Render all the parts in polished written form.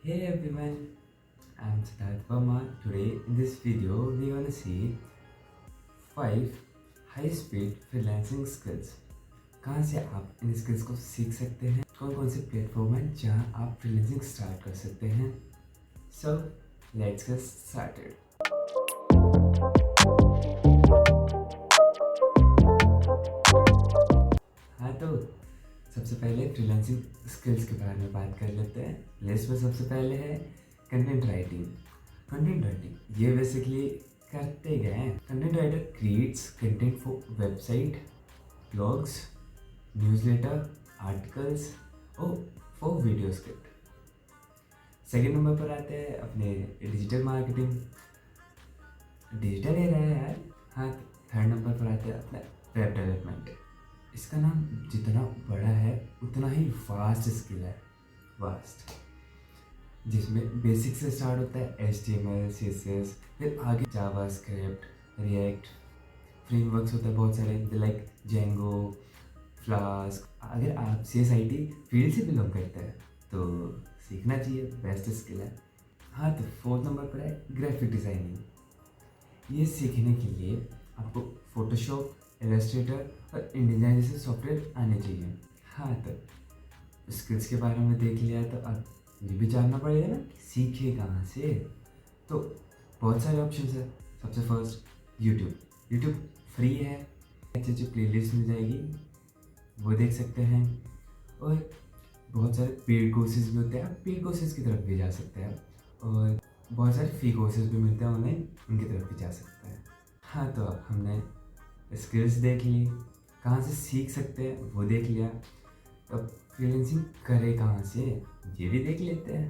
Hey everyone, I'm Siddharth Verma. Today in this video we want to see 5 high-speed freelancing skills. कहाँ से आप इन skills को सीख सकते हैं, कौन कौन से प्लेटफॉर्म हैं जहाँ आप freelancing स्टार्ट कर सकते हैं. So let's get started. हाँ तो सबसे पहले फ्रीलांसिंग स्किल्स के बारे में बात कर लेते हैं. लिस्ट में सबसे पहले है कंटेंट राइटिंग. कंटेंट राइटिंग ये बेसिकली करते गए हैं. Content writer creates content for website, blogs, newsletter, articles और for video script. Second number पर आते हैं अपने डिजिटल मार्केटिंग. डिजिटल ही रहा है यार. हाँ, थर्ड नंबर पर आते हैं अपना वेब डेवलपमेंट. इसका नाम जितना बड़ा है उतना ही वास्ट स्किल है. वास्ट, जिसमें बेसिक से स्टार्ट होता है HTML, CSS, फिर आगे जावास्क्रिप्ट, रिएक्ट, फ्रेमवर्क्स होते हैं बहुत सारे लाइक जेंगो, फ्लास्क. अगर आप CSIT फील्ड से बिलोंग करते हैं तो सीखना चाहिए, बेस्ट स्किल है. हाँ तो फोर्थ नंबर पर है ग्राफिक डिज़ाइनिंग. ये सीखने के लिए आपको फोटोशॉप, इलस्ट्रेटर और इंडिजाइन जैसे सॉफ्टवेयर आने चाहिए. हाँ तो स्किल्स के बारे में देख लिया तो अब ये भी जानना पड़ेगा ना कि सीखे कहाँ से. तो बहुत सारे ऑप्शंस है. सबसे फर्स्ट यूट्यूब फ्री है. अच्छी अच्छी प्लेलिस्ट मिल जाएगी, वो देख सकते हैं. और बहुत सारे पेड कोर्सेज भी होते हैं, आप पेड कोर्सेज की तरफ भी जा सकते हैं. और बहुत सारे फ्री कोर्सेज भी मिलते हैं ऑनलाइन, उनकी तरफ भी जा सकते हैं. हाँ तो अब हमने स्किल्स देख ली, कहाँ से सीख सकते हैं वो देख लिया. अब फ्रीलांसिंग करें कहाँ से ये भी देख लेते हैं.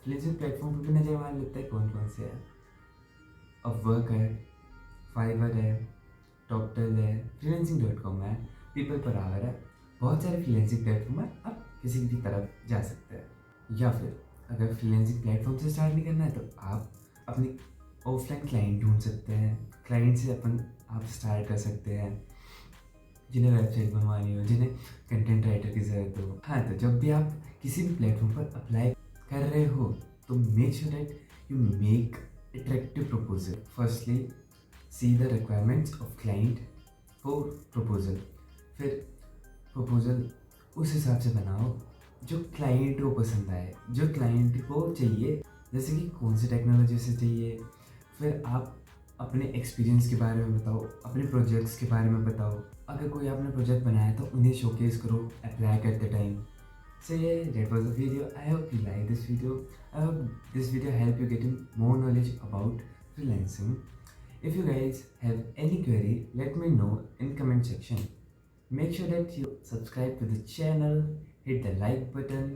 फ्रीलांसिंग प्लेटफॉर्म पर भी नज़र मार लेते हैं कौन कौन से है. अपवर्क है, फाइवर है, टॉपटेल है, freelancing.com है, पीपल पर आवर है. बहुत सारे फ्रीलांसिंग प्लेटफॉर्म है, आप किसी भी तरफ जा सकते हैं. या फिर अगर फ्रीलांसिंग प्लेटफॉर्म से स्टार्ट नहीं करना है तो आप अपनी ऑफलाइन क्लाइंट ढूंढ सकते हैं. क्लाइंट से आप स्टार्ट कर सकते हैं जिन्हें वेबसाइट बनवानी हो, जिन्हें कंटेंट राइटर की ज़रूरत हो. हाँ तो जब भी आप किसी भी प्लेटफॉर्म पर अप्लाई कर रहे हो तो make sure that you make attractive proposal. Firstly, see the requirements of client for proposal. फिर proposal उस हिसाब से बनाओ जो क्लाइंट को पसंद आए, जो क्लाइंट को चाहिए. जैसे कि कौन सी टेक्नोलॉजी से चाहिए. फिर आप अपने एक्सपीरियंस के बारे में बताओ, अपने प्रोजेक्ट्स के बारे में बताओ. अगर कोई आपने प्रोजेक्ट बनाया तो उन्हें शोकेस करो अप्लाई करते time. So yeah, that was the video. I hope you like this video. I hope this video help you getting more knowledge about freelancing. If you guys have any query, let me know in comment section. Make sure that you subscribe to the channel, hit the like button.